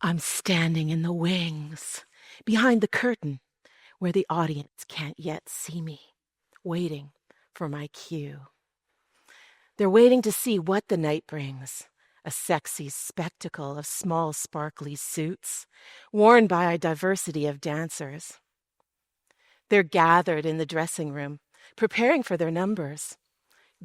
I'm standing in the wings, behind the curtain, where the audience can't yet see me, waiting for my cue. They're waiting to see what the night brings, a sexy spectacle of small sparkly suits, worn by a diversity of dancers. They're gathered in the dressing room, preparing for their numbers,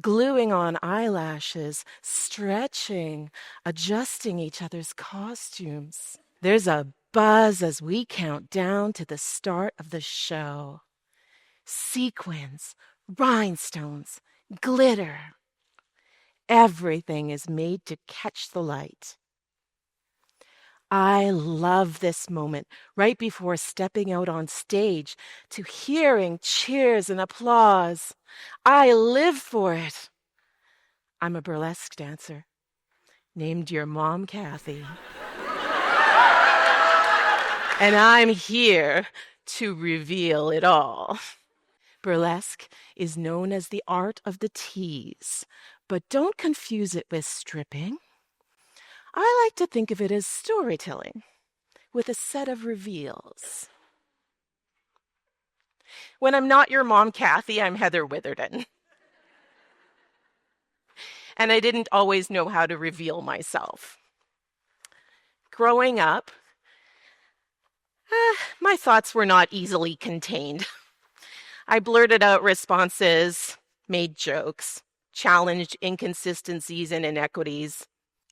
gluing on eyelashes, stretching, adjusting each other's costumes. There's a buzz as we count down to the start of the show. Sequins, rhinestones, glitter. Everything is made to catch the light. I love this moment right before stepping out on stage to hearing cheers and applause. I live for it. I'm a burlesque dancer, named your mom, Kathy. And I'm here to reveal it all. Burlesque is known as the art of the tease, but don't confuse it with stripping. I like to think of it as storytelling with a set of reveals. When I'm not your mom, Kathy, I'm Heather Witherden. And I didn't always know how to reveal myself. Growing up, my thoughts were not easily contained. I blurted out responses, made jokes, challenged inconsistencies and inequities.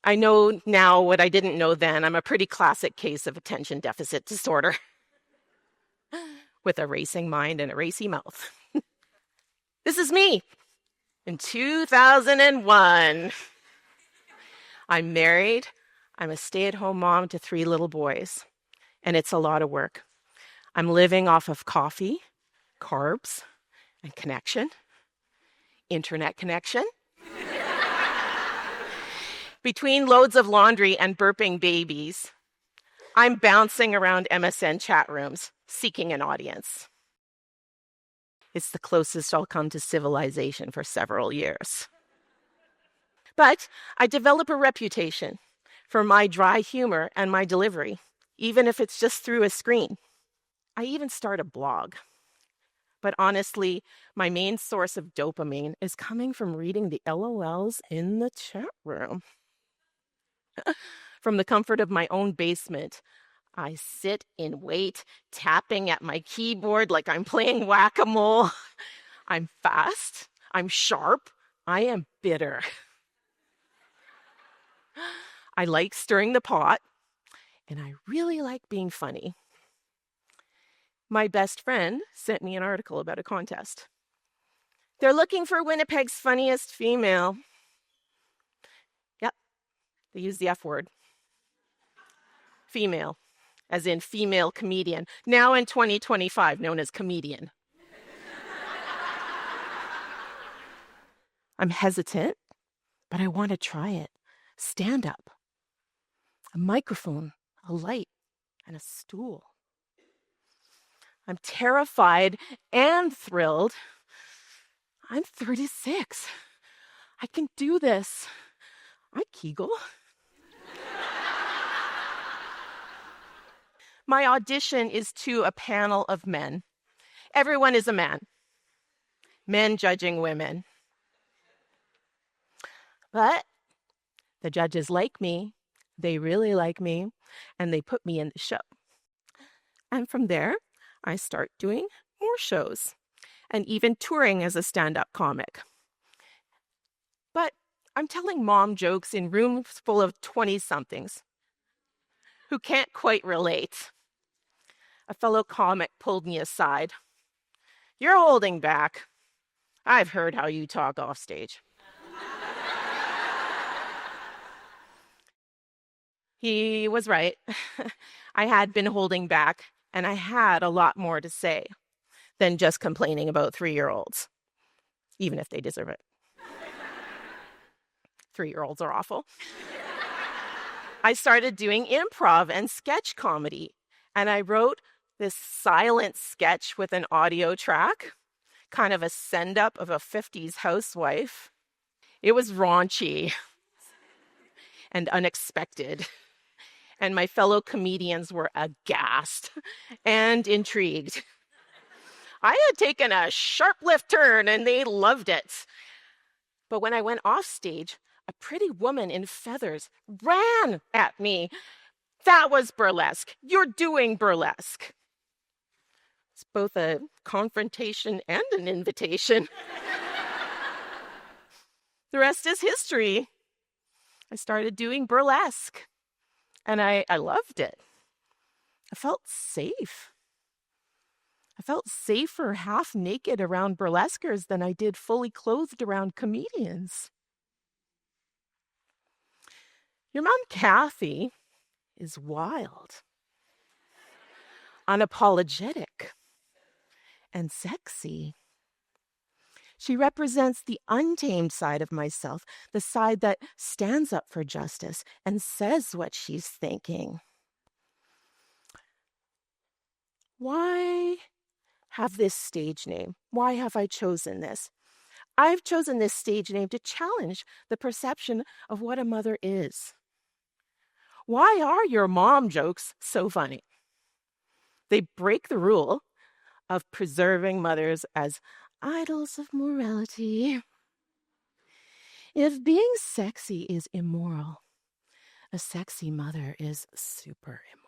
I know now what I didn't know then. I'm a pretty classic case of attention deficit disorder with a racing mind and a racy mouth. This is me in 2001. I'm married. I'm a stay-at-home mom to 3 little boys, and it's a lot of work. I'm living off of coffee, carbs, and connection, internet connection. Between loads of laundry and burping babies, I'm bouncing around MSN chat rooms, seeking an audience. It's the closest I'll come to civilization for several years. But I develop a reputation for my dry humor and my delivery, even if it's just through a screen. I even start a blog. But honestly, my main source of dopamine is coming from reading the LOLs in the chat room. From the comfort of my own basement, I sit in wait, tapping at my keyboard like I'm playing whack-a-mole. I'm fast, I'm sharp, I am bitter. I like stirring the pot, and I really like being funny. My best friend sent me an article about a contest. They're looking for Winnipeg's funniest female. Yep, they use the F word. Female, as in female comedian, now in 2025 known as comedian. I'm hesitant, but I want to try it. Stand up. A microphone, a light, and a stool. I'm terrified and thrilled. I'm 36. I can do this. I Kegel. My audition is to a panel of men. Everyone is a man. Men judging women. But the judges like me. They really like me. And they put me in the show. And from there, I start doing more shows and even touring as a stand-up comic. But I'm telling mom jokes in rooms full of 20-somethings who can't quite relate. A fellow comic pulled me aside. You're holding back. I've heard how you talk off stage. He was right. I had been holding back, and I had a lot more to say than just complaining about 3-year-olds, even if they deserve it. 3-year-olds are awful. I started doing improv and sketch comedy, and I wrote this silent sketch with an audio track, kind of a send-up of a 50s housewife. It was raunchy and unexpected and my fellow comedians were aghast and intrigued. I had taken a sharp left turn and they loved it. But when I went off stage, a pretty woman in feathers ran at me. That was burlesque. You're doing burlesque. It's both a confrontation and an invitation. The rest is history. I started doing burlesque, and I loved it. I felt safe. I felt safer half naked around burlesquers than I did fully clothed around comedians. Your mom, Kathy, is wild, unapologetic, and sexy. She represents the untamed side of myself, the side that stands up for justice and says what she's thinking. Why have this stage name? Why have I chosen this? I've chosen this stage name to challenge the perception of what a mother is. Why are your mom jokes so funny? They break the rule of preserving mothers as idols of morality. If being sexy is immoral, a sexy mother is super immoral.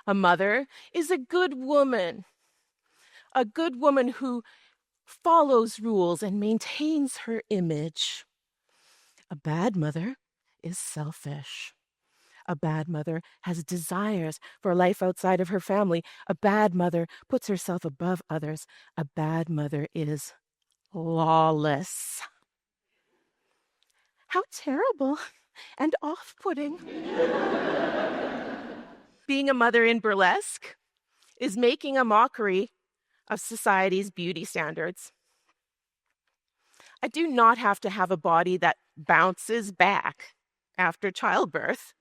A mother is a good woman who follows rules and maintains her image. A bad mother is selfish. A bad mother has desires for life outside of her family. A bad mother puts herself above others. A bad mother is lawless. How terrible and off-putting. Being a mother in burlesque is making a mockery of society's beauty standards. I do not have to have a body that bounces back after childbirth.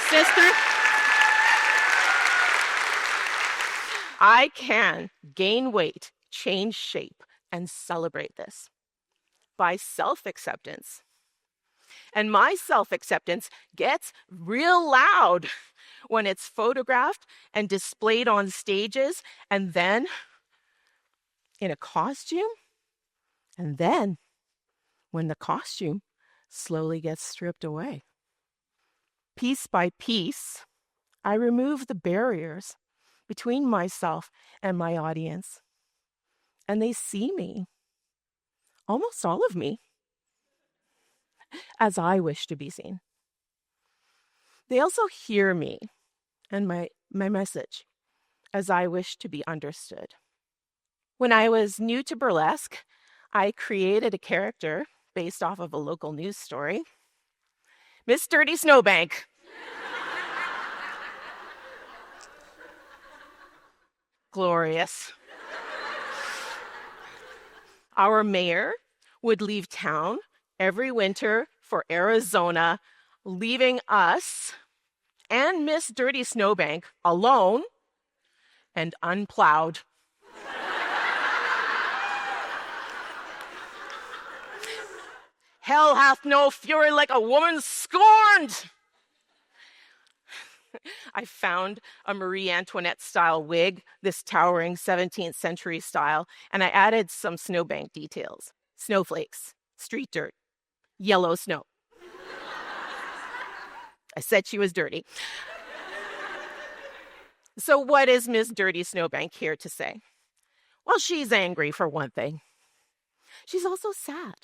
Sister, I can gain weight, change shape, and celebrate this by self-acceptance. And my self-acceptance gets real loud when it's photographed and displayed on stages, and then in a costume, and then when the costume slowly gets stripped away. Piece by piece, I remove the barriers between myself and my audience, and they see me, almost all of me, as I wish to be seen. They also hear me and my message as I wish to be understood. When I was new to burlesque, I created a character based off of a local news story. Miss Dirty Snowbank. Glorious. Our mayor would leave town every winter for Arizona, leaving us and Miss Dirty Snowbank alone and unplowed. Hell hath no fury like a woman scorned. I found a Marie Antoinette-style wig, this towering 17th century style, and I added some snowbank details. Snowflakes, street dirt, yellow snow. I said she was dirty. So what is Miss Dirty Snowbank here to say? Well, she's angry for one thing. She's also sad.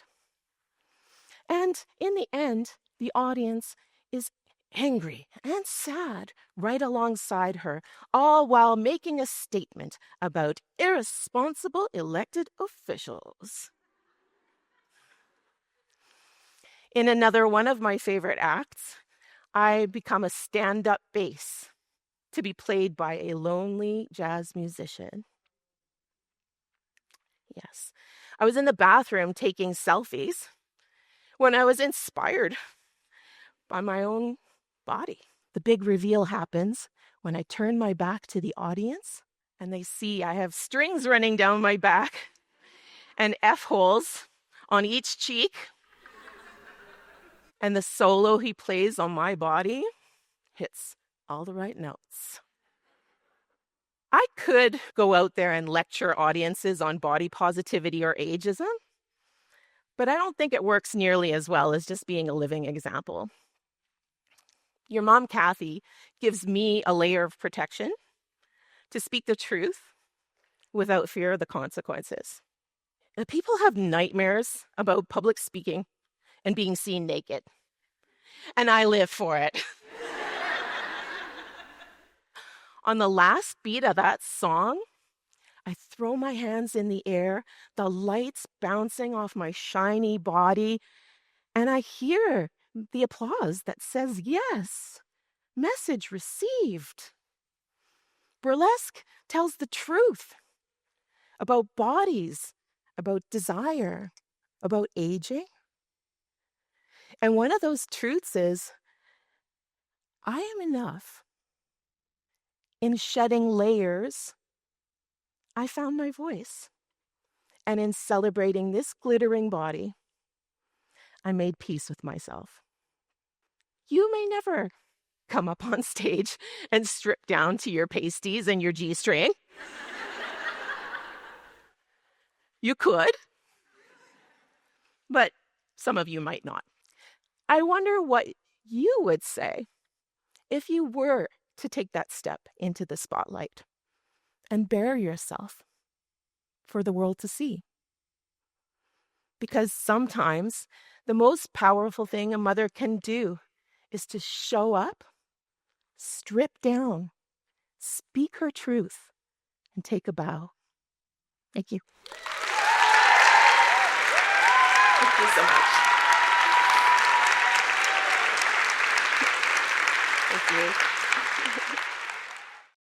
And in the end, the audience is angry and sad right alongside her, all while making a statement about irresponsible elected officials. In another one of my favorite acts, I become a stand-up bass to be played by a lonely jazz musician. Yes, I was in the bathroom taking selfies when I was inspired by my own body. The big reveal happens when I turn my back to the audience and they see I have strings running down my back and F-holes on each cheek And the solo he plays on my body hits all the right notes. I could go out there and lecture audiences on body positivity or ageism, but I don't think it works nearly as well as just being a living example. Your mom, Kathy, gives me a layer of protection to speak the truth without fear of the consequences. People have nightmares about public speaking and being seen naked, and I live for it. On the last beat of that song, I throw my hands in the air, the lights bouncing off my shiny body, and I hear the applause that says, yes, message received. Burlesque tells the truth about bodies, about desire, about aging. And one of those truths is, I am enough. In shedding layers, I found my voice. And in celebrating this glittering body, I made peace with myself. You may never come up on stage and strip down to your pasties and your G-string. You could, but some of you might not. I wonder what you would say if you were to take that step into the spotlight and bare yourself for the world to see. Because sometimes the most powerful thing a mother can do is to show up, strip down, speak her truth, and take a bow. Thank you. Thank you so much. Thank you.